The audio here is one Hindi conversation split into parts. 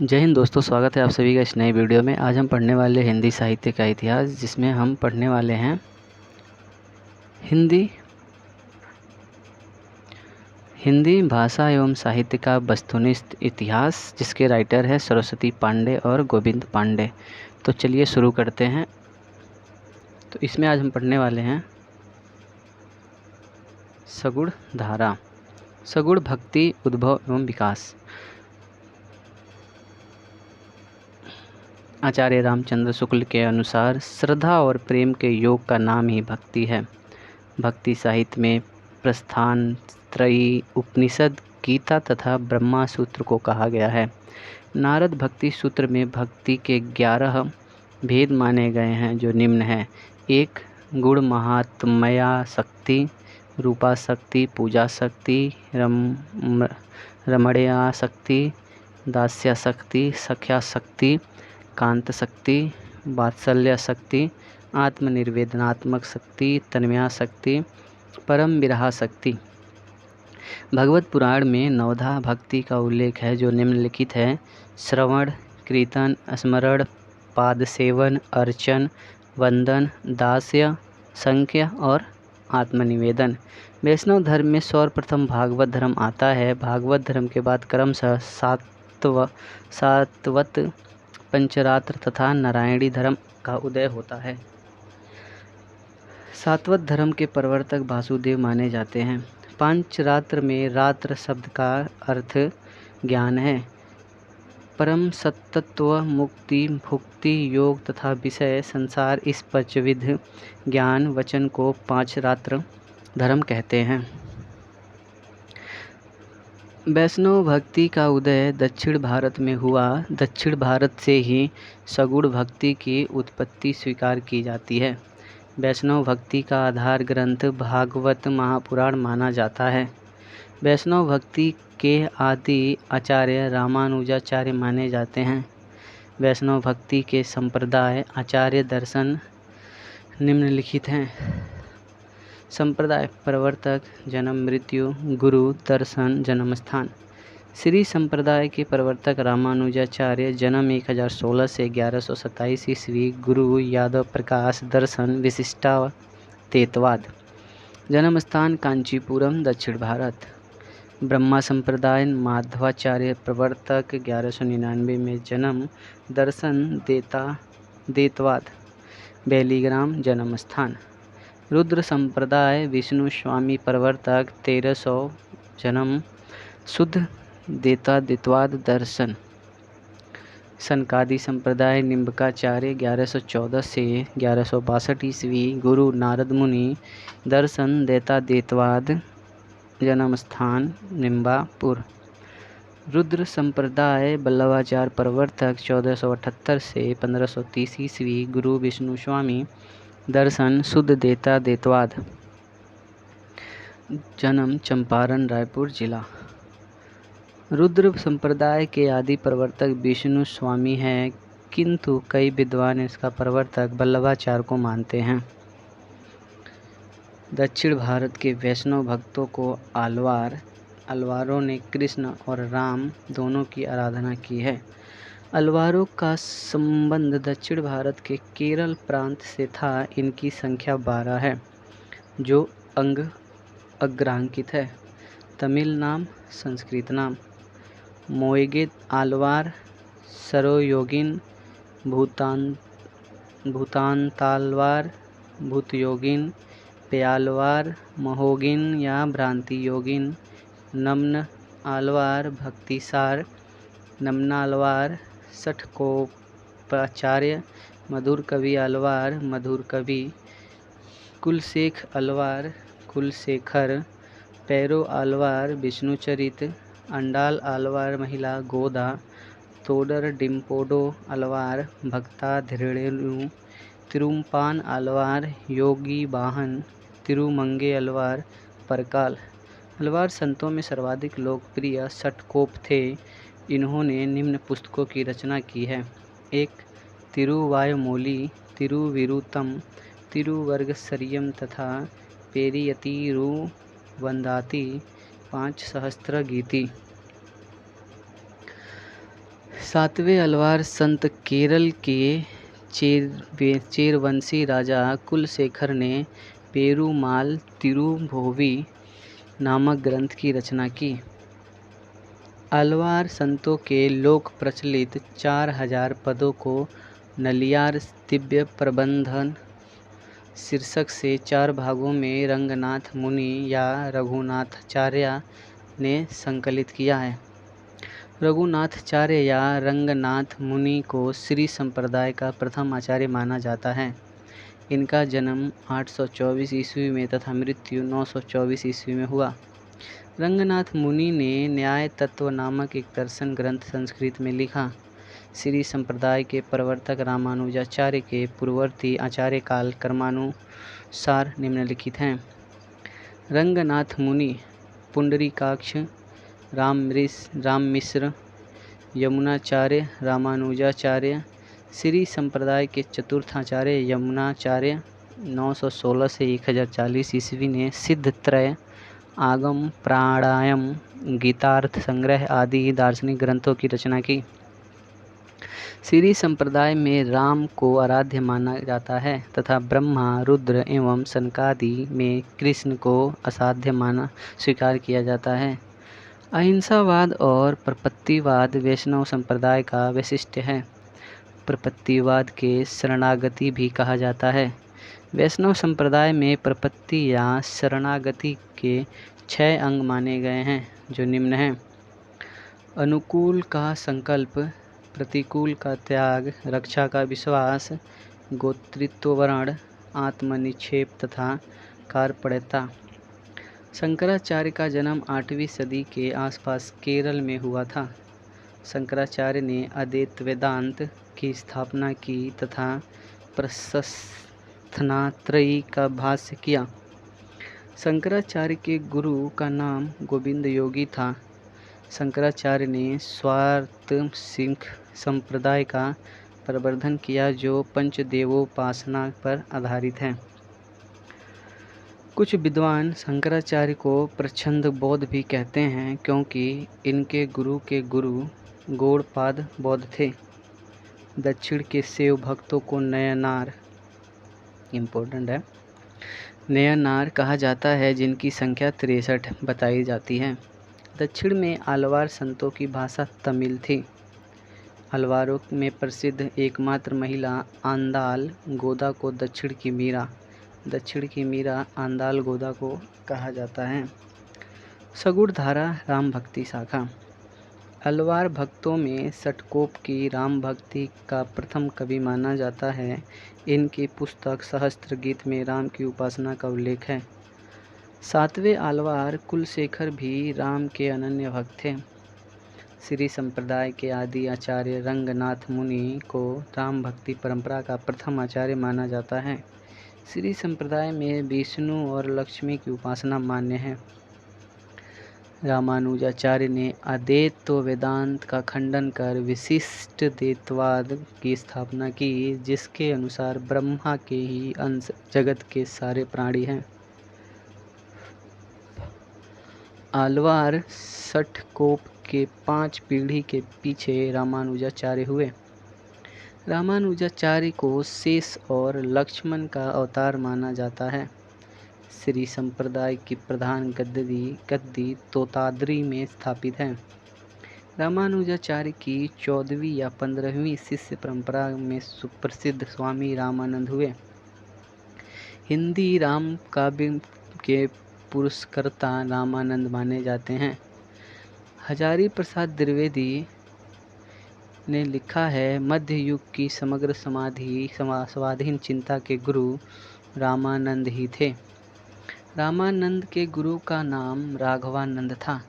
जय हिंद दोस्तों, स्वागत है आप सभी का इस नए वीडियो में। आज हम पढ़ने वाले हिंदी साहित्य का इतिहास, जिसमें हम पढ़ने वाले हैं हिंदी भाषा एवं साहित्य का वस्तुनिष्ठ इतिहास, जिसके राइटर है सरस्वती पांडे और गोविंद पांडे। तो चलिए शुरू करते हैं। तो इसमें आज हम पढ़ने वाले हैं सगुण धारा, सगुण भक्ति, उद्भव एवं विकास। आचार्य रामचंद्र शुक्ल के अनुसार श्रद्धा और प्रेम के योग का नाम ही भक्ति है। भक्ति साहित्य में प्रस्थान त्रयी, उपनिषद, गीता तथा ब्रह्मा सूत्र को कहा गया है। नारद भक्ति सूत्र में भक्ति के 11 भेद माने गए हैं, जो निम्न हैं। 1. गुण महात्म्या शक्ति, रूपा शक्ति, पूजा शक्ति, रमणीया शक्ति, दास्या शक्ति, सख्या शक्ति, कांत शक्ति, वात्सल्य शक्ति, आत्मनिर्वेदनात्मक शक्ति, तन्मया शक्ति, परम विरहा शक्ति। भगवत पुराण में नवधा भक्ति का उल्लेख है, जो निम्नलिखित है: श्रवण, कीर्तन, स्मरण, पाद सेवन, अर्चन, वंदन, दास्य, संख्या और आत्मनिवेदन। वैष्णव धर्म में सर्वप्रथम भागवत धर्म आता है। भागवत धर्म के बाद क्रमशः सात्वत, पंचरात्र तथा नारायणी धर्म का उदय होता है। सात्वत धर्म के प्रवर्तक वासुदेव माने जाते हैं। पंचरात्र में रात्र शब्द का अर्थ ज्ञान है। परम सत्तत्व, मुक्ति, भुक्ति, योग तथा विषय संसार, इस पंचविध ज्ञान वचन को पांचरात्र धर्म कहते हैं। वैष्णव भक्ति का उदय दक्षिण भारत में हुआ। दक्षिण भारत से ही सगुण भक्ति की उत्पत्ति स्वीकार की जाती है। वैष्णव भक्ति का आधार ग्रंथ भागवत महापुराण माना जाता है। वैष्णव भक्ति के आदि आचार्य रामानुजाचार्य माने जाते हैं। वैष्णव भक्ति के संप्रदाय आचार्य दर्शन निम्नलिखित हैं: संप्रदाय प्रवर्तक, जन्म मृत्यु, गुरु, दर्शन, जन्म स्थान। श्री संप्रदाय के प्रवर्तक रामानुजाचार्य, जन्म 1016 से 1127 ईस्वी, गुरु यादव प्रकाश, दर्शन विशिष्टाद्वैतवाद, जन्म स्थान कांचीपुरम, दक्षिण भारत। ब्रह्मा संप्रदाय माधवाचार्य, प्रवर्तक 1199 में जन्म, दर्शन द्वैतवाद, बेलीग्राम, जन्म स्थान। रुद्र संप्रदाय विष्णु स्वामी, प्रवर्तक 1300, जन्म शुद्ध द्वैतवाद, दर्शन। सनकादि संप्रदाय निम्बकाचार्य 1114 से 1162 ईस्वी, गुरु नारद मुनि, दर्शन द्वैतवाद, जन्म स्थान निम्बापुर। रुद्र संप्रदाय वल्लभाचार्य, प्रवर्तक 1478 से 1530 ईस्वी, गुरु विष्णु स्वामी, दर्शन शुद्ध द्वैतवाद, जन्म चंपारण, रायपुर जिला। रुद्र संप्रदाय के आदि प्रवर्तक विष्णु स्वामी हैं, किंतु कई विद्वान इसका प्रवर्तक वल्लभाचार्य को मानते हैं। दक्षिण भारत के वैष्णव भक्तों को अलवारों ने कृष्ण और राम दोनों की आराधना की है। अलवारों का संबंध दक्षिण भारत के केरल प्रांत से था। इनकी संख्या 12 है, जो अग्रांकित है। तमिल नाम, संस्कृत नाम: मोइगेद आलवार, सरोयोगिन, भूतांतालवार, भूतयोगिन, पेयालवार, महोगिन या भ्रांति योगिन, नमन आलवार, भक्तिसार, नमनालवार, सठकोपाचार्य, मधुर कवि आलवार, मधुर कवि, कुलशेख अलवार, कुलशेखर, पैरो आलवार, विष्णुचरित, अंडाल आलवार महिला, गोदा, तोडर डिम्पोडो अलवार, भक्ता धीरेणु, तिरुम्पान अलवार, योगी वाहन, तिरुमंगे अलवार, परकाल। अलवार संतों में सर्वाधिक लोकप्रिय सठकोप थे। इन्होंने निम्न पुस्तकों की रचना की है: 1. तिरुवायुमोली, तिरुविरुत्तम, तिरुवर्गसरियम तथा पेरियतिरुवंदाति, 5 सहस्त्र गीति। सातवें अलवार संत केरल के चेरवंशी राजा कुलशेखर ने पेरुमाल तिरुभोवी नामक ग्रंथ की रचना की। अलवार संतों के लोक प्रचलित 4000 पदों को नलियार दिव्य प्रबंधन शीर्षक से 4 भागों में रंगनाथ मुनि या रघुनाथाचार्य ने संकलित किया है। रघुनाथाचार्य या रंगनाथ मुनि को श्री संप्रदाय का प्रथम आचार्य माना जाता है। इनका जन्म 824 ईस्वी में तथा मृत्यु 924 ईस्वी में हुआ। रंगनाथ मुनि ने न्याय तत्व नामक एक दर्शन ग्रंथ संस्कृत में लिखा। श्री संप्रदाय के प्रवर्तक रामानुजाचार्य के पूर्ववर्ती आचार्य काल कर्मानुसार निम्नलिखित हैं। रंगनाथ मुनि पुंडरीकाक्ष, राममिश्र, यमुनाचार्य, रामानुजाचार्य। श्री संप्रदाय के चतुर्थ आचार्य यमुनाचार्य 916 से 1040 ईस्वी ने सिद्धत्रय, आगम, प्राणायाम, गीतार्थ संग्रह आदि दार्शनिक ग्रंथों की रचना की। श्री संप्रदाय में राम को आराध्य माना जाता है तथा ब्रह्मा, रुद्र एवं सनकादि में कृष्ण को असाध्य माना स्वीकार किया जाता है। अहिंसावाद और प्रपत्तिवाद वैष्णव संप्रदाय का वैशिष्ट्य है। प्रपत्तिवाद के शरणागति भी कहा जाता है। वैष्णव संप्रदाय में प्रपत्ति या शरणागति के 6 अंग माने गए हैं, जो निम्न हैं। अनुकूल का संकल्प, प्रतिकूल का त्याग, रक्षा का विश्वास, गोत्रित्व वर्ण, आत्मनिक्षेप तथा कार्पण्यता। शंकराचार्य का जन्म 8वीं सदी के आसपास केरल में हुआ था। शंकराचार्य ने अद्वैत वेदांत की स्थापना की तथा प्रशस्तनात्रयी का भाष्य किया। शंकराचार्य के गुरु का नाम गोविंद योगी था। शंकराचार्य ने स्वार्थ सिख संप्रदाय का प्रवर्धन किया, जो पंचदेवोपासना पर आधारित है। कुछ विद्वान शंकराचार्य को प्रच्छंद बौद्ध भी कहते हैं, क्योंकि इनके गुरु के गुरु गौड़पाद बौद्ध थे। दक्षिण के शैव भक्तों को नयनार नयनार कहा जाता है, जिनकी संख्या 63 बताई जाती है। दक्षिण में अलवार संतों की भाषा तमिल थी। अलवारों में प्रसिद्ध एकमात्र महिला आंदाल गोदा को दक्षिण की मीरा आंदाल गोदा को कहा जाता है। सगुड़ धारा राम भक्ति शाखा। अलवार भक्तों में षटकोप की राम भक्ति का प्रथम कवि माना जाता है। इनकी पुस्तक सहस्त्र गीत में राम की उपासना का उल्लेख है। 7वें अलवार कुलशेखर भी राम के अनन्य भक्त थे। श्री संप्रदाय के आदि आचार्य रंगनाथ मुनि को राम भक्ति परंपरा का प्रथम आचार्य माना जाता है। श्री संप्रदाय में विष्णु और लक्ष्मी की उपासना मान्य है। रामानुजाचार्य ने अद्वैत वेदांत का खंडन कर विशिष्ट द्वैतवाद की स्थापना की, जिसके अनुसार ब्रह्मा के ही अंश जगत के सारे प्राणी हैं। अलवार षटकोप के 5 पीढ़ी के पीछे रामानुजाचार्य हुए। रामानुजाचार्य को शेष और लक्ष्मण का अवतार माना जाता है। श्री संप्रदाय की प्रधान गद्दी तोताद्री में स्थापित है। रामानुजाचार्य की 14वीं या 15वीं शिष्य परंपरा में सुप्रसिद्ध स्वामी रामानंद हुए। हिंदी राम काव्य के पुरस्कर्ता रामानंद माने जाते हैं। हजारी प्रसाद द्विवेदी ने लिखा है, मध्य युग की समग्र स्वाधीन चिंता के गुरु रामानंद ही थे। रामानंद के गुरु का नाम राघवानंद था।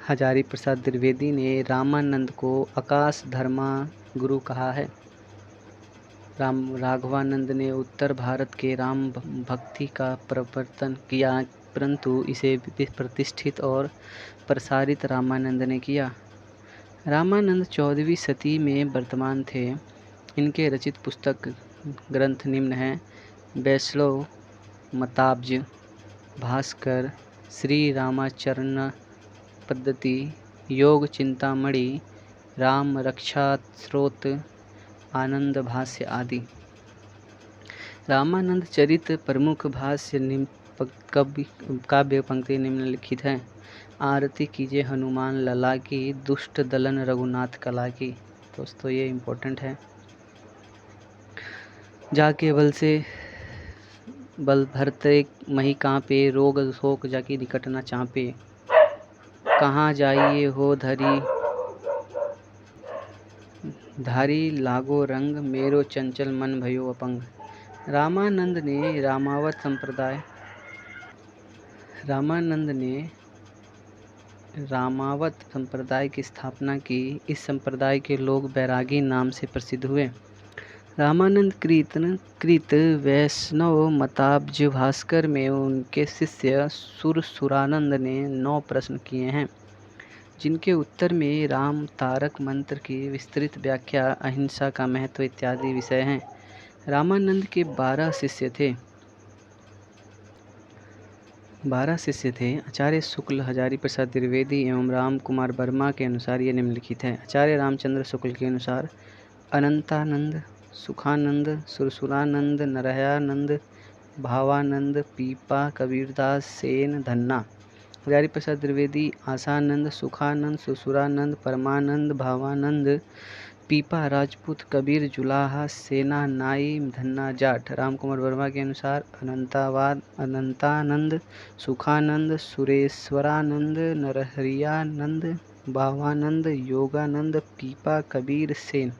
हजारी प्रसाद द्विवेदी ने रामानंद को आकाश धर्मा गुरु कहा है। राघवानंद ने उत्तर भारत के राम भक्ति का प्रवर्तन किया, परंतु इसे प्रतिष्ठित और प्रसारित रामानंद ने किया। रामानंद 14वीं सदी में वर्तमान थे। इनके रचित पुस्तक ग्रंथ निम्न हैं: वैष्णव मताब्ज, भास्कर, श्री रामाचरण पद्धति, योग चिंतामणि, राम रक्षा स्रोत, आनंद भाष्य आदि। रामानंद चरित प्रमुख भाष्य काव्य पंक्ति निम्नलिखित है। आरती कीजिए हनुमान लला की, दुष्ट दलन रघुनाथ कला की। दोस्तों ये इम्पोर्टेंट है। जाके बल से बल भरते मही कांपे, रोग शोक जाकी निकट न चापे। कहाँ जाइए हो धारी लागो रंग, मेरो चंचल मन भयो अपंग। रामानंद ने रामावत संप्रदाय की स्थापना की। इस संप्रदाय के लोग बैरागी नाम से प्रसिद्ध हुए। रामानंद कृत वैष्णव मताब्ज भास्कर में उनके शिष्य सुरसुरानंद ने 9 प्रश्न किए हैं, जिनके उत्तर में राम तारक मंत्र की विस्तृत व्याख्या, अहिंसा का महत्व इत्यादि विषय हैं। रामानंद के 12 शिष्य थे। आचार्य शुक्ल, हजारी प्रसाद द्विवेदी एवं राम कुमार वर्मा के अनुसार ये निम्नलिखित है। आचार्य रामचंद्र शुक्ल के अनुसार अनंतानंद, सुखानंद, सुरसुरानंद, नरहयानंद, भावानंद, पीपा, कबीरदास, सेन, धन्ना। हजारी प्रसाद द्विवेदी आसानंद, सुखानंद, सुरसुरानंद, परमानंद, भावानंद, पीपा राजपूत, कबीर जुलाहा, सेना नाई, धन्ना जाट। राम कुमार वर्मा के अनुसार अनंतानंद, सुखानंद, सुरेश्वरानंद, नरहरियानंद, भावानंद, योगानंद, पीपा, कबीर, सेन।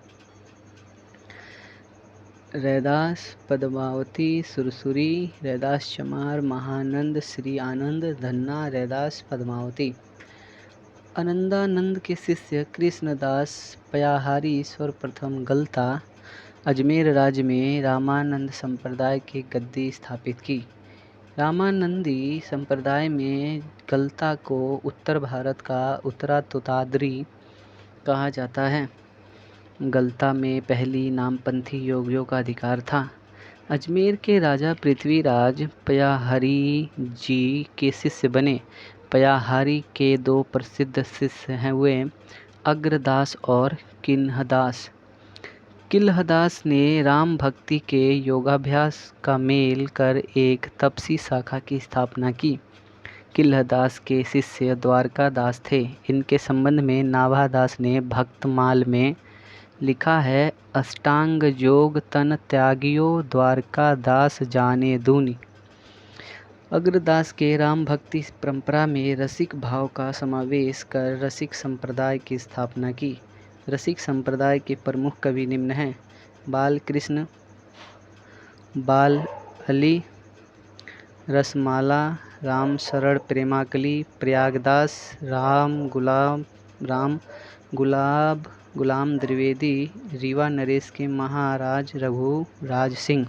रैदास, पद्मावती, सुरसुरी, रैदास चमार, महानंद, श्री आनंद, धन्ना, रैदास, पद्मावती। आनंदानंद के शिष्य कृष्णदास पयाहारी सर्वप्रथम गलता, अजमेर राज्य में रामानंद संप्रदाय की गद्दी स्थापित की। रामानंदी संप्रदाय में गलता को उत्तर भारत का उत्तरातोताद्री कहा जाता है। गलता में पहली नामपंथी योगियों का अधिकार था। अजमेर के राजा पृथ्वीराज पयाहारी जी के शिष्य बने। पयाहारी के 2 प्रसिद्ध शिष्य हुए अग्रदास और किन्हदास। किल्हदास ने राम भक्ति के योगाभ्यास का मेल कर एक तपसी शाखा की स्थापना की। किल्हदास के शिष्य द्वारकादास थे। इनके संबंध में नाभादास ने भक्तमाल में लिखा है, अष्टांग योग तन त्यागियो, द्वारकादास जाने दूनी। अग्रदास के राम भक्ति परंपरा में रसिक भाव का समावेश कर रसिक संप्रदाय की स्थापना की। रसिक संप्रदाय के प्रमुख कवि निम्न हैं: बालकृष्ण, बाल अली, रसमाला, राम शरण प्रेमाकली, प्रयागदास, गुलाम द्विवेदी, रीवा नरेश के महाराज रघुराज सिंह।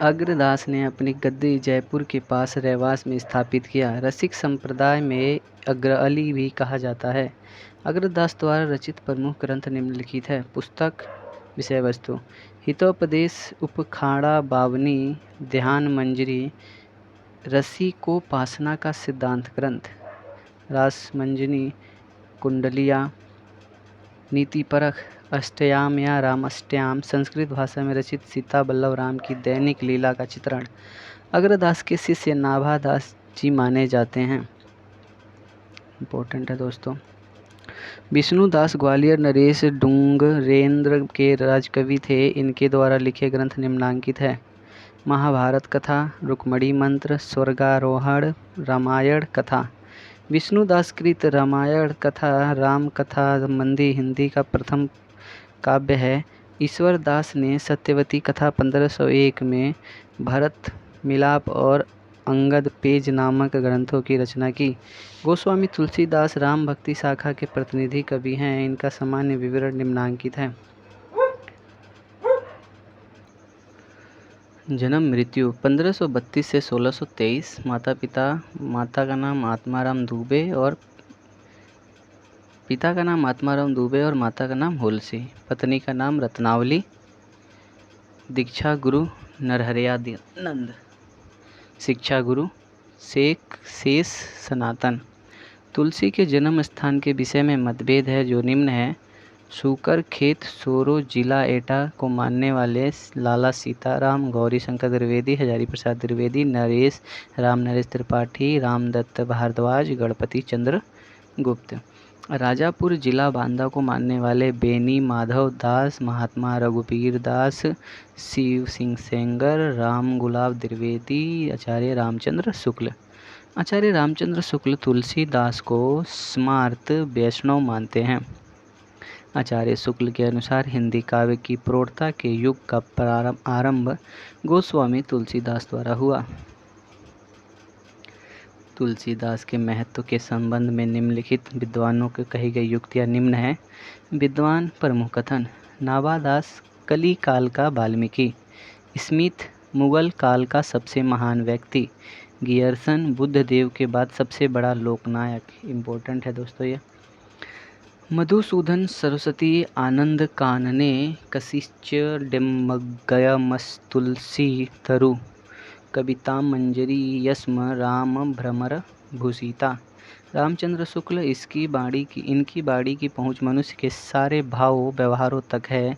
अग्रदास ने अपनी गद्दी जयपुर के पास रेवास में स्थापित किया। रसिक संप्रदाय में अग्र अली भी कहा जाता है। अग्रदास द्वारा रचित प्रमुख ग्रंथ निम्नलिखित है। पुस्तक विषय वस्तु: हितोपदेश, उपखाड़ा बावनी, ध्यान मंजरी, रसिकोपासना का सिद्धांत ग्रंथ, रासमंजनी, कुंडलिया, नीतिपरख, अष्टयाम या रामाष्टयाम, संस्कृत भाषा में रचित सीता वल्लभ राम की दैनिक लीला का चित्रण। अग्रदास के शिष्य नाभादास जी माने जाते हैं। इम्पोर्टेंट है दोस्तों। विष्णुदास ग्वालियर नरेश डूंगरेंद्र के राजकवि थे। इनके द्वारा लिखे ग्रंथ निम्नांकित है: महाभारत कथा, रुक्मणी मंत्र, स्वर्गारोहण, रामायण कथा। विष्णुदास कृत रामायण कथा राम कथा संबंधी हिंदी का प्रथम काव्य है। ईश्वर दास ने सत्यवती कथा 1501 में, भरत मिलाप और अंगद पेज नामक ग्रंथों की रचना की। गोस्वामी तुलसीदास राम भक्ति शाखा के प्रतिनिधि कवि हैं। इनका सामान्य विवरण निम्नांकित है: जन्म मृत्यु 1532 से 1623। माता का नाम आत्माराम दुबे और पिता का नाम आत्माराम दुबे और माता का नाम होलसी। पत्नी का नाम रत्नावली। दीक्षा गुरु नरहरियानंद। शिक्षा गुरु शेख शेष सनातन। तुलसी के जन्म स्थान के विषय में मतभेद है, जो निम्न है। सूकर खेत सोरो जिला एटा को मानने वाले लाला सीताराम, गौरी शंकर द्विवेदी, हजारी प्रसाद द्विवेदी, नरेश त्रिपाठी, रामदत्त भारद्वाज, गणपति चंद्र गुप्त। राजापुर जिला बांदा को मानने वाले बेनी माधव दास, महात्मा रघुवीर दास, शिव सिंह सेंगर, राम गुलाब द्विवेदी, आचार्य रामचंद्र शुक्ल। आचार्य रामचंद्र शुक्ल तुलसीदास को स्मार्त वैष्णव मानते हैं। आचार्य शुक्ल के अनुसार हिंदी काव्य की प्रौढ़ता के युग का आरंभ गोस्वामी तुलसीदास द्वारा हुआ। तुलसीदास के महत्व के संबंध में निम्नलिखित विद्वानों के कही गई युक्तियाँ निम्न हैं। विद्वान प्रमुख कथन। नाभादास कली काल का वाल्मीकि। स्मिथ मुगल काल का सबसे महान व्यक्ति। गियर्सन बुद्ध देव के बाद सबसे बड़ा लोकनायक। इम्पोर्टेंट है दोस्तों ये। मधुसूदन सरस्वती आनंद कानने कशिश्च डिम्बगयमस्तुलसी तरु कविता मंजरी यस्म राम भ्रमर भूषिता। रामचंद्र शुक्ल इनकी बाड़ी की पहुँच मनुष्य के सारे भावों व्यवहारों तक है।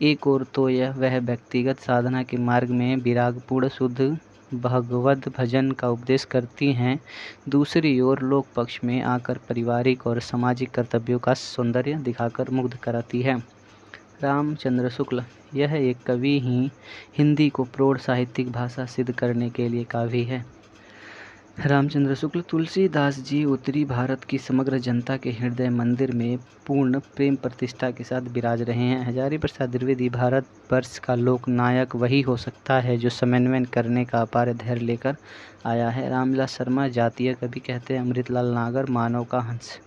एक ओर तो वह व्यक्तिगत साधना के मार्ग में विरागपूर्ण शुद्ध भगवद भजन का उपदेश करती हैं, दूसरी ओर लोक पक्ष में आकर पारिवारिक और सामाजिक कर्तव्यों का सौंदर्य दिखाकर मुग्ध कराती है। रामचंद्र शुक्ल यह एक कवि ही हिंदी को प्रौढ़ साहित्यिक भाषा सिद्ध करने के लिए काव्य है। रामचंद्र शुक्ल तुलसीदास जी उत्तरी भारत की समग्र जनता के हृदय मंदिर में पूर्ण प्रेम प्रतिष्ठा के साथ विराज रहे हैं। हजारी प्रसाद द्विवेदी भारतवर्ष का लोक नायक वही हो सकता है जो समन्वय करने का अपार धैर्य लेकर आया है। रामविलास शर्मा जातीय कवि कहते हैं। अमृतलाल नागर मानव का हंस।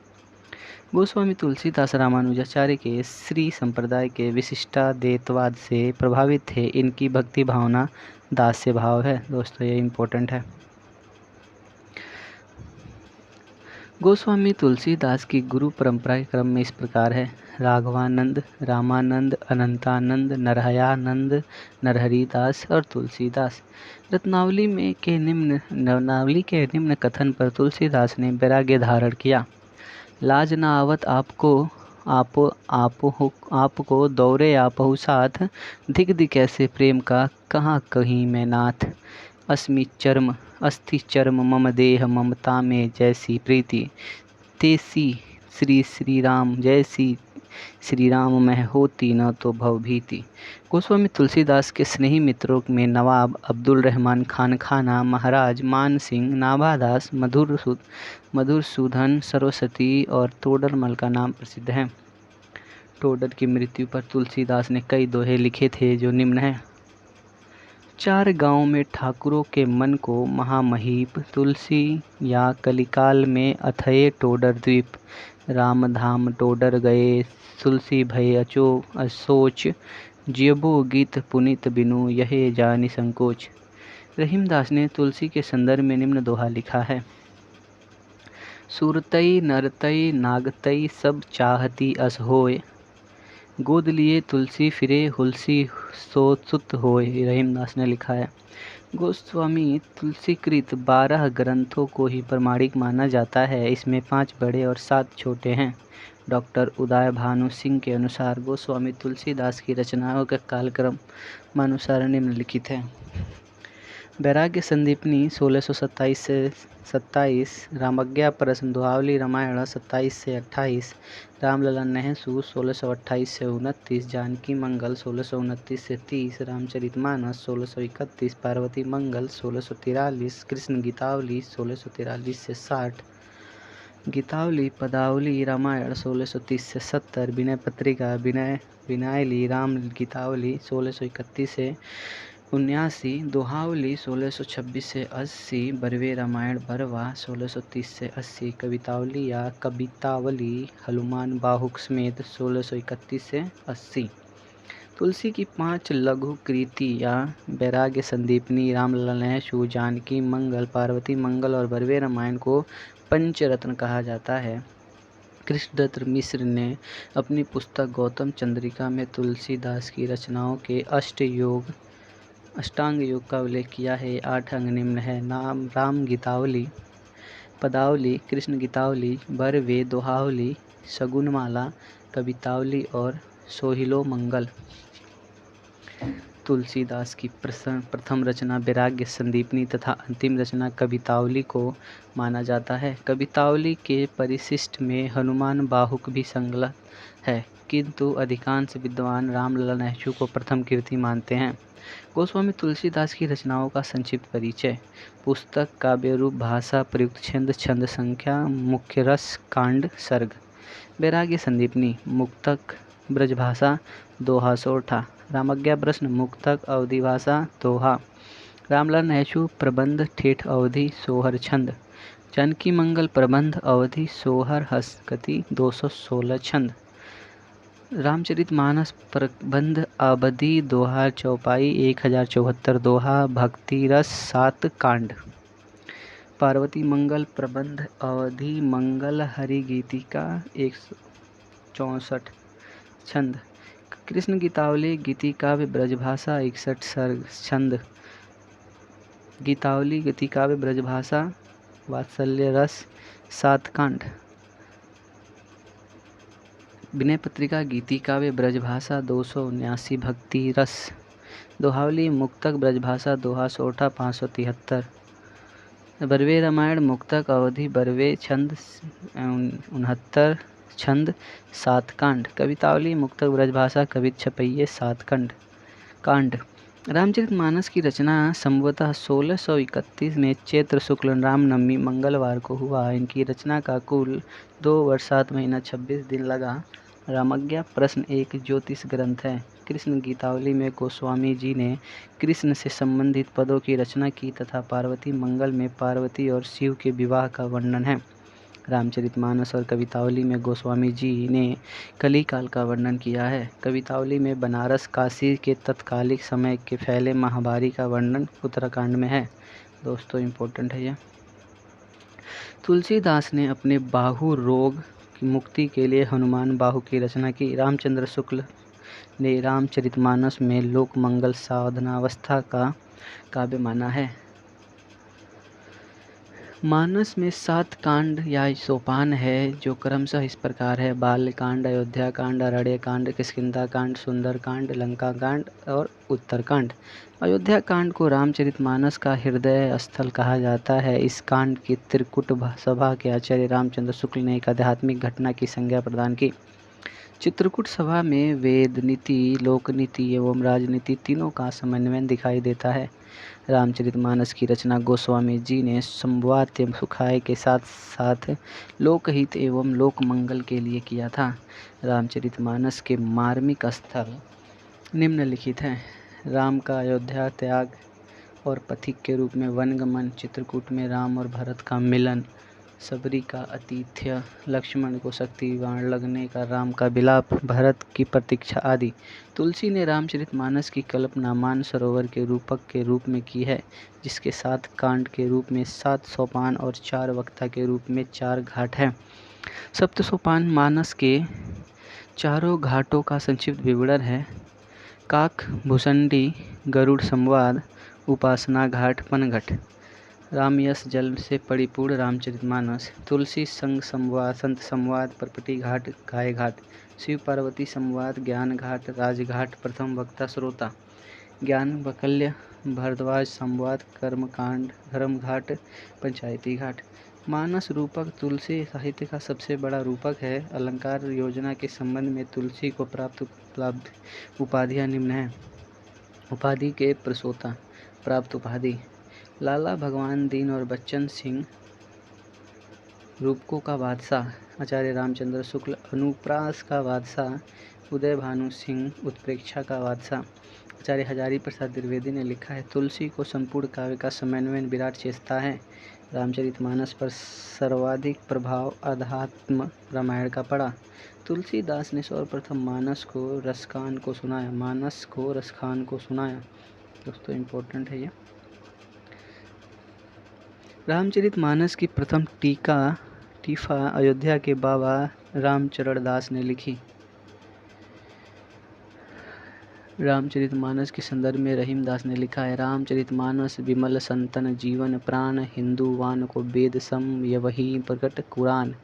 गोस्वामी तुलसीदास रामानुजाचार्य के श्री संप्रदाय के विशिष्टाद्वैतवाद से प्रभावित थे। इनकी भक्ति भावना दास्य भाव है। दोस्तों ये इम्पोर्टेंट है। गोस्वामी तुलसीदास की गुरु परंपरा के क्रम में इस प्रकार है। राघवानंद, रामानंद, अनंतानंद, नरहयानंद, नरहरिदास और तुलसीदास। रत्नावली के निम्न कथन पर तुलसीदास ने वैराग्य धारण किया। लाज न आवत आपको दौरे आपहु साथ, धिक धिक ऐसे प्रेम का कहाँ कहीं मैं नाथ। अस्थि चर्म मम देह ममता में जैसी प्रीति, तेसी श्री राम जैसी श्री राम में होती न तो भव भीति। गोस्वामी तुलसीदास के स्नेही मित्रों में नवाब अब्दुल रहमान खान खाना, महाराज मान सिंह, नाभादास, मधुसूदन सरस्वती और तोडरमल का नाम प्रसिद्ध है। टोडर की मृत्यु पर तुलसीदास ने कई दोहे लिखे थे जो निम्न हैं। चार गांव में ठाकुरों के मन को महामहीप, तुलसी या कलिकाल में अथये टोडर द्वीप। रामधाम टोडर गए तुलसी भय असोच, जियबो गीत पुनित बिनु यहे जानि संकोच। रहीमदास ने तुलसी के संदर्भ में निम्न दोहा लिखा है। सुरतई नरतई नागतई सब चाहती अस होय, गोद लिए तुलसी फिरे हुलसी सो सुत होय। रहीमदास ने लिखा है। गोस्वामी तुलसीकृत 12 ग्रंथों को ही प्रमाणिक माना जाता है। इसमें 5 बड़े और 7 छोटे हैं। डॉक्टर उदय भानु सिंह के अनुसार गोस्वामी तुलसीदास की रचनाओं का कालक्रम अनुसार निम्नलिखित है। वैराग्य संदीपनी 1627 से 27, रामज्ञा प्रश्न दोहावली रामायण 27 से 28, रामलला नहसू 1628 से 29, जानकी मंगल 1629 से 30, रामचरितमानस 1631, पार्वती मंगल 1643, कृष्ण गीतावली 1643 से 60, गीतावली पदावली रामायण 1630 से 70, विनय पत्रिका विनायली राम गीतावली 1631 से 79, दोहावली 1626 से 80, बरवे रामायण बरवा 1630 से 80, कवितावली या कवितावली हनुमान बाहुक समेत 1631 से 80। तुलसी की 5 लघु कृति या वैराग्य संदीपनी, रामलला नहसू, जानकी मंगल, पार्वती मंगल और बरवे रामायण को पंचरत्न कहा जाता है। कृष्णदत्त मिश्र ने अपनी पुस्तक गौतम चंद्रिका में तुलसीदास की रचनाओं के अष्टांग योग का उल्लेख किया है। 8 अंग निम्न है। नाम राम गीतावली पदावली, कृष्ण गीतावली, बरवे, दोहावली, शगुनमाला, कवितावली और सोहिलो मंगल। तुलसीदास की प्रथम रचना वैराग्य संदीपनी तथा अंतिम रचना कवितावली को माना जाता है। कवितावली के परिशिष्ट में हनुमान बाहुक भी संलग्न है, किंतु अधिकांश विद्वान रामलला नेहरू को प्रथम कृति मानते हैं। गोस्वामी तुलसीदास की रचनाओं का संक्षिप्त परिचय। पुस्तक काव्य रूप, भाषा, प्रयुक्त छंद, छंद संख्या, मुख्य रस, कांड, सर्ग। वैराग्य संदीपनी, मुक्तक, ब्रजभाषा, दोहा, सोरठा। रामज्ञा प्रश्न, मुक्तक, अवधि भाषा, दोहा। रामलला नेहरू प्रबंध, ठेठ अवधि, सोहर छंद। जानकी मंगल प्रबंध, अवधि, सोहर, हस्तकति, 216 छंद। रामचरितमानस प्रबंध, अवधि, दोहा, चौपाई, 1074 दोहा, भक्ति रस, 7 कांड। पार्वती मंगल प्रबंध, अवधि, मंगल हरि गीतिका, 164 छंद। कृष्ण गीतावली, गीतिकाव्य, ब्रजभाषा, 61 सर्ग छंद। गीतावली, गीतिकाव्य, ब्रजभाषा, वात्सल्य रस, 7 कांड। विनय पत्रिका, गीतिकाव्य, ब्रजभाषा, 279 भक्ति रस। दोहावली, मुक्तक, ब्रजभाषा, दोहा, सोरठा, 573। बरवे रामायण, मुक्तक, अवधि, बरवे छंद, 69 छंद, 7 कांड। कवितावली, मुक्तक, ब्रजभाषा, कवित छपैये, 7 कांड। रामचरितमानस की रचना संभवतः 1631 में चैत्र शुक्ल रामनवमी मंगलवार को हुआ। इनकी रचना का कुल 2 वर्ष 7 महीना 26 दिन लगा। रामज्ञा प्रश्न एक ज्योतिष ग्रंथ है। कृष्ण गीतावली में गोस्वामी जी ने कृष्ण से संबंधित पदों की रचना की तथा पार्वती मंगल में पार्वती और शिव के विवाह का वर्णन है। रामचरितमानस और कवितावली में गोस्वामी जी ने कली काल का वर्णन किया है। कवितावली में बनारस काशी के तत्कालिक समय के फैले महामारी का वर्णन उत्तराखंड में है। दोस्तों इम्पोर्टेंट है यह। तुलसीदास ने अपने बाहु रोग की मुक्ति के लिए हनुमान बाहु की रचना की। रामचंद्र शुक्ल ने रामचरितमानस में लोक मंगल साधनावस्था का काव्य माना है। मानस में 7 कांड या सोपान है जो क्रमशः इस प्रकार है: बाल्यकांड, अयोध्या कांड, अरण्य कांड, किष्किंधा कांड, सुंदर कांड, लंका कांड और उत्तरकांड। अयोध्या कांड को रामचरितमानस का हृदय स्थल कहा जाता है। इस कांड की त्रिकुट सभा के आचार्य रामचंद्र शुक्ल ने एक आध्यात्मिक घटना की संज्ञा प्रदान की। चित्रकूट सभा में वेद नीति, लोक नीति एवं राजनीति तीनों का समन्वय दिखाई देता है। रामचरितमानस की रचना गोस्वामी जी ने संवाद एवं सुखाय के साथ साथ लोकहित एवं लोक मंगल के लिए किया था। रामचरितमानस के मार्मिक स्थल निम्नलिखित हैं: राम का अयोध्या त्याग और पथिक के रूप में वनगमन, चित्रकूट में राम और भरत का मिलन, सबरी का आतिथ्य, लक्ष्मण को शक्ति बाण लगने का राम का विलाप, भरत की प्रतीक्षा आदि। तुलसी ने रामचरितमानस की कल्पना मानसरोवर के रूपक के रूप में की है, जिसके 7 कांड के रूप में 7 सोपान और 4 वक्ता के रूप में 4 घाट हैं। सप्त सोपान मानस के चारों घाटों का संक्षिप्त विवरण है: काक भूषंडी, गरुड़ संवाद, उपासना घाट, पनघट। रामयश जल से परिपूर्ण रामचरितमानस, तुलसी संग संवाद, संत संवाद, परपटी घाट, गाय घाट, शिव पार्वती संवाद, ज्ञान घाट, राजघाट, प्रथम वक्ता श्रोता, ज्ञान वकल्य, भरद्वाज संवाद, कर्मकांड, धर्म घाट, पंचायती घाट। मानस रूपक तुलसी साहित्य का सबसे बड़ा रूपक है। अलंकार योजना के संबंध में तुलसी को प्राप्त उपाधियां निम्न हैं: उपाधि के प्रसोता, प्राप्त उपाधि लाला भगवान दीन और बच्चन सिंह, रूपकों का बादशाह आचार्य रामचंद्र शुक्ल, अनुप्रास का बादशाह उदय भानु सिंह, उत्प्रेक्षा का बादशाह आचार्य हजारी प्रसाद द्विवेदी ने लिखा है। तुलसी को संपूर्ण काव्य का समन्वय विराट चेष्टा है। रामचरितमानस पर सर्वाधिक प्रभाव अध्यात्म रामायण का पड़ा। तुलसीदास ने सर्वप्रथम मानस को रसखान को सुनाया। दोस्तों इम्पोर्टेंट है ये। रामचरितमानस की प्रथम टीफा अयोध्या के बाबा रामचरण दास ने लिखी। रामचरितमानस के संदर्भ में रहीमदास ने लिखा है, रामचरितमानस विमल संतन जीवन प्राण, हिंदुवान को वेद सम यवही प्रकट कुरान।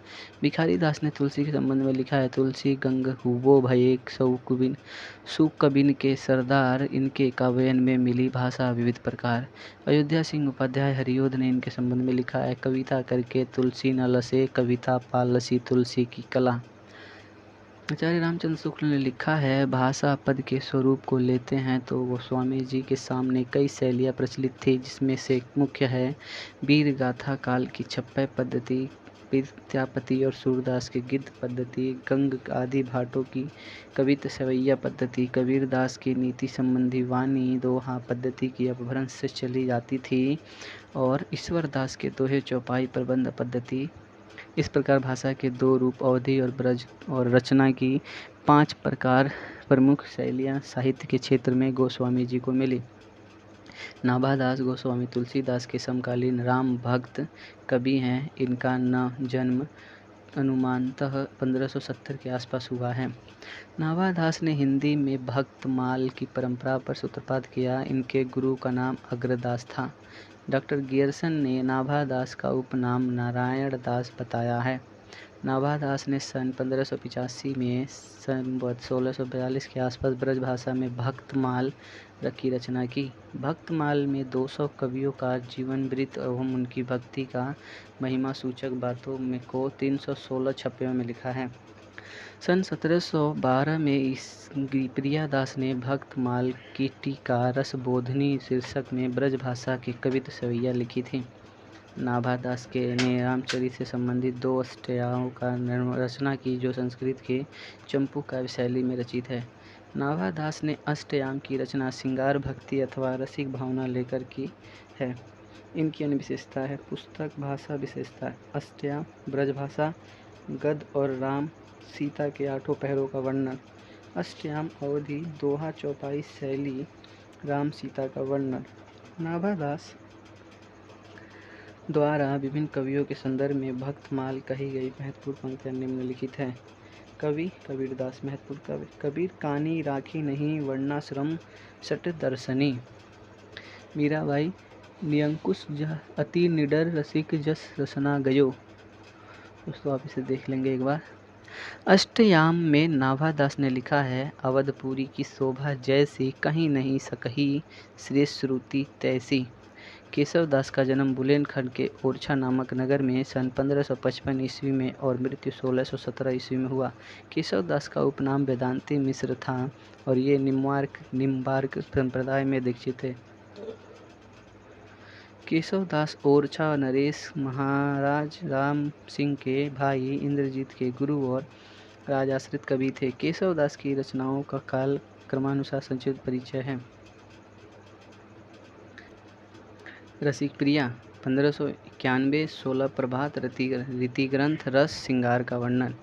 भिखारी दास ने तुलसी के संबंध में लिखा है, तुलसी गंग हुबो भये सुख कबिन के सरदार, इनके काव्यन में मिली भाषा विविध प्रकार। अयोध्या सिंह उपाध्याय हरिओद ने इनके संबंध में लिखा है, कविता करके तुलसी न लसे, कविता पालसी तुलसी की कला। आचार्य रामचंद्र शुक्ल ने लिखा है, भाषा पद के स्वरूप को लेते हैं तो गोस्वामी जी के सामने कई शैलियाँ प्रचलित थी, जिसमें से मुख्य है वीर गाथा काल की छप्पय पद्धति, विद्यापति और सूरदास की गिद्ध पद्धति, गंग आदि भाटों की कवित सवैया पद्धति, कबीरदास की नीति संबंधी वाणी दोहा पद्धति की अपभ्रंश से चली जाती थी, और ईश्वरदास के दोहे चौपाई प्रबंध पद्धति। इस प्रकार भाषा के दो रूप अवधि और ब्रज और रचना की 5 प्रकार प्रमुख शैलियाँ साहित्य के क्षेत्र में गोस्वामी जी को मिली। नाभादास गोस्वामी तुलसीदास के समकालीन राम भक्त कवि हैं। इनका जन्म अनुमानतः 1570 के आसपास हुआ है। नाभादास ने हिंदी में भक्तमाल की परंपरा पर सूत्रपात किया। इनके गुरु का नाम अग्रदास था। डॉक्टर गियर्सन ने नाभादास का उपनाम नारायण दास बताया है। नाभादास ने सन 1585 में संवत 1642 के आसपास ब्रज भाषा में भक्तमाल की रचना की। भक्तमाल में 200 कवियों का जीवन वृत्त एवं उनकी भक्ति का महिमा सूचक बातों में को 316 छप्पयों में लिखा है। सन 1712 में प्रियादास ने भक्तमाल की टीका रसबोधनी शीर्षक में ब्रज भाषा की कविता सवैया लिखी थी। नाभादास ने रामचरित से संबंधित 2 अष्टयाओं का रचना की, जो संस्कृत के चंपू काव्य शैली में रचित है। नाभादास ने अष्टयाम की रचना श्रृंगार भक्ति अथवा रसिक भावना लेकर की है। इनकी अन्य विशेषता है, पुस्तक भाषा विशेषता, अष्टयाम ब्रज भाषा, गद्य और राम सीता के 8 पहरों का वर्णन, अष्टयाम अवधि दोहा चौपाई शैली, राम सीता का वर्णन। नाभादास द्वारा विभिन्न कवियों के संदर्भ में भक्तमाल कही गई महत्वपूर्ण पंक्तियां निम्नलिखित हैं। कवि कबीरदास महत्वपूर्ण कवि, कबीर कानी राखी नहीं वर्णाश्रम सट दर्शनी। मीराबाई, नियंकुश अति निडर रसिक जस रसना गयो। दोस्तों आप इसे देख लेंगे एक बार। अष्टयाम में नाभादास ने लिखा है, अवधपुरी की शोभा जैसी कहीं नहीं सकही, श्रेष्ठ श्रुति तैसी। केशवदास का जन्म बुंदेलखंड के ओरछा नामक नगर में सन 1555 ईस्वी में और मृत्यु 1617 ईस्वी में हुआ। केशवदास का उपनाम वेदांती मिश्र था और ये निम्बार्क संप्रदाय में दीक्षित थे। केशवदास ओरछा नरेश महाराज राम सिंह के भाई इंद्रजीत के गुरु और राजाश्रित कवि थे। केशवदास की रचनाओं का काल क्रमानुसार संक्षिप्त परिचय है। रसिक प्रिया 1591 16 प्रभात रीति ग्रंथ रस श्रृंगार का वर्णन।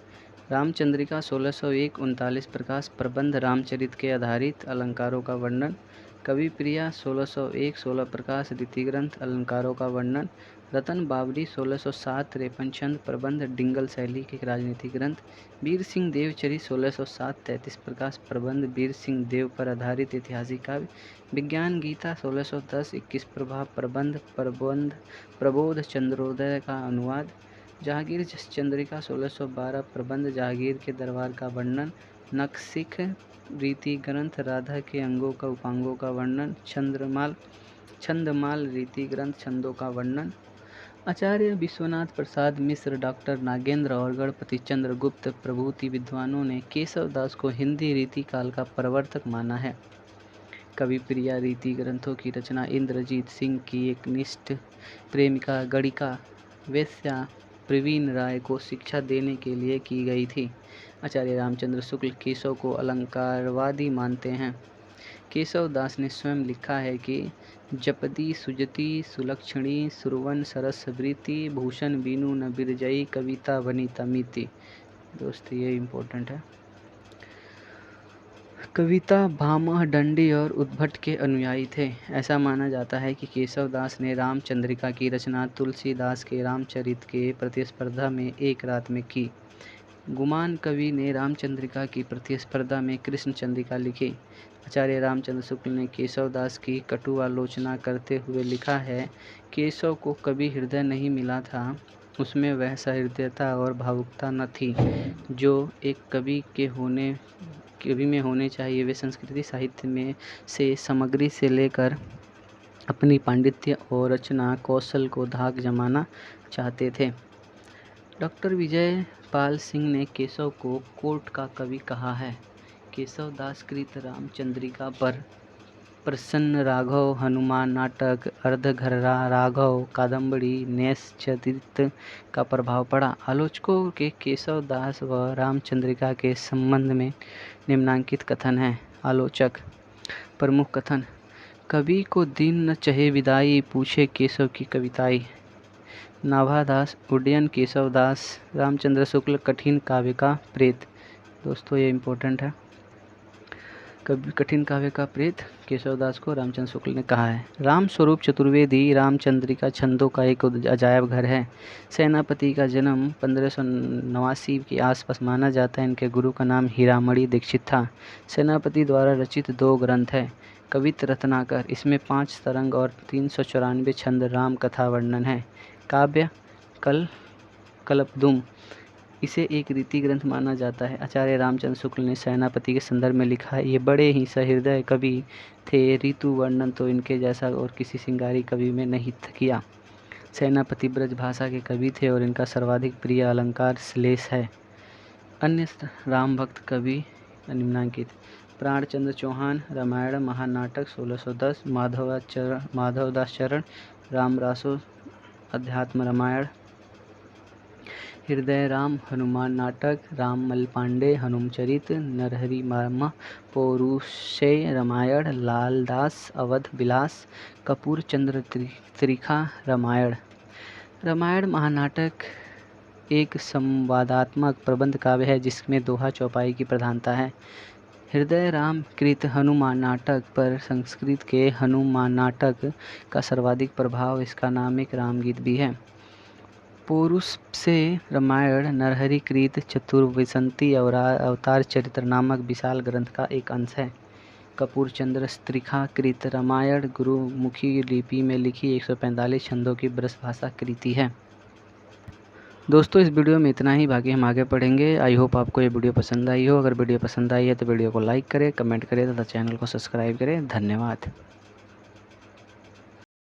रामचंद्रिका 1601 39 प्रकाश प्रबंध रामचरित के आधारित अलंकारों का वर्णन। कवि प्रिया 1601 16 प्रकाश रीति ग्रंथ अलंकारों का वर्णन। रतन बावरी 1607 53 छंद प्रबंध डिंगल शैली के राजनीतिक ग्रंथ। वीर सिंह देवचरी 1607 33 प्रकाश प्रबंध वीर सिंह देव पर आधारित ऐतिहासिक काव्य। विज्ञान गीता 1610 21 प्रभाव प्रबंध प्रबोध चंद्रोदय का अनुवाद। जहांगीर चंद्रिका 1612 प्रबंध जहांगीर के दरबार का वर्णन। नखशिख रीति ग्रंथ राधा के अंगों का उपांगों का वर्णन। छंदमाल रीति ग्रंथ छंदों का वर्णन। आचार्य विश्वनाथ प्रसाद मिश्र, डॉक्टर नागेंद्र और गणपति चंद्र गुप्त प्रभृति विद्वानों ने केशवदास को हिंदी रीति काल का प्रवर्तक माना है। कवि प्रिया रीति ग्रंथों की रचना इंद्रजीत सिंह की एक निष्ठ प्रेमिका गणिका वेश्या प्रवीण राय को शिक्षा देने के लिए की गई थी। आचार्य रामचंद्र शुक्ल केशव को अलंकारवादी मानते हैं। केशवदास ने स्वयं लिखा है कि जपदी सुजती सुलक्षणी सुरवन सरस वृति भूषण बीनु न बिरजई कविता वनिता मिति। दोस्त ये इम्पोर्टेंट है। कविता भामह दंडी और उद्भट के अनुयायी थे। ऐसा माना जाता है कि केशवदास ने रामचंद्रिका की रचना तुलसीदास के रामचरित के प्रतिस्पर्धा में एक रात में की। गुमान कवि ने रामचंद्रिका की प्रतिस्पर्धा में कृष्ण चंद्रिका लिखी। आचार्य रामचंद्र शुक्ल ने केशव दास की कटु आलोचना करते हुए लिखा है, केशव को कभी हृदय नहीं मिला था, उसमें वह सहृदयता और भावुकता न थी जो एक कवि में होने चाहिए। वे संस्कृत साहित्य में से सामग्री से लेकर अपनी पांडित्य और रचना कौशल को धाक जमाना चाहते थे। डॉक्टर विजय पाल सिंह ने केशव को कोर्ट का कवि कहा है। केशव दास कृत रामचंद्रिका पर प्रसन्न राघव, हनुमान नाटक, अर्धघर्रा राघव, कादम्बरी, नैषचरित का प्रभाव पड़ा। आलोचकों के केशव दास व रामचंद्रिका के संबंध में निम्नांकित कथन हैं। आलोचक प्रमुख कथन: कवि को दिन न चहे विदाई, पूछे केशव की कविताई। नाभादास उड्डयन केशव दास, रामचंद्र शुक्ल कठिन काव्य का प्रेत। दोस्तों ये इम्पोर्टेंट है। कठिन काव्य का प्रेत केशव दास को रामचंद्र शुक्ल ने कहा है। राम स्वरूप चतुर्वेदी रामचंद्रिका छंदों का एक अजायब घर है। सेनापति का जन्म 1589 के आसपास माना जाता है। इनके गुरु का नाम हीरामणि दीक्षित था। सेनापति द्वारा रचित 2 ग्रंथ है। कवित रत्नाकर, इसमें 5 तरंग और 394 छंद राम कथा वर्णन है। काव्य कल्पद्रुम, इसे एक रीति ग्रंथ माना जाता है। आचार्य रामचंद्र शुक्ल ने सेनापति के संदर्भ में लिखा है, ये बड़े ही सहृदय कवि थे, ऋतु वर्णन तो इनके जैसा और किसी श्रृंगारी कवि में नहीं किया। सेनापति ब्रज भाषा के कवि थे और इनका सर्वाधिक प्रिय अलंकार श्लेष है। अन्य राम भक्त कवि निम्नांकित: प्राणचंद्र चौहान, रामायण महानाटक 1610, माधवदास चरण, रामरासो, अध्यात्म रामायण, हृदय राम, हनुमान नाटक, राममल पांडे, हनुमचरित, नरहरि वर्मा, पौरुषेय रामायण, लालदास, अवध विलास, कपूर चंद्र त्रिखा रामायण। रामायण महानाटक एक संवादात्मक प्रबंध काव्य है जिसमें दोहा चौपाई की प्रधानता है। हृदय राम कृत हनुमान नाटक पर संस्कृत के हनुमान नाटक का सर्वाधिक प्रभाव, इसका नाम एक रामगीत भी है। पौरुष से रामायण नरहरि कृत चतुर्विंशति अवतार चरित्र नामक विशाल ग्रंथ का एक अंश है। कपूर चंद्र त्रिखा कृत रामायण गुरुमुखी लिपि में लिखी 145 छंदों की ब्रज भाषा कृति है। दोस्तों इस वीडियो में इतना ही, बाकी हम आगे पढ़ेंगे। आई होप आपको ये वीडियो पसंद आई हो। अगर वीडियो पसंद आई है तो वीडियो को लाइक करें, कमेंट करें तथा चैनल को सब्सक्राइब करें। धन्यवाद।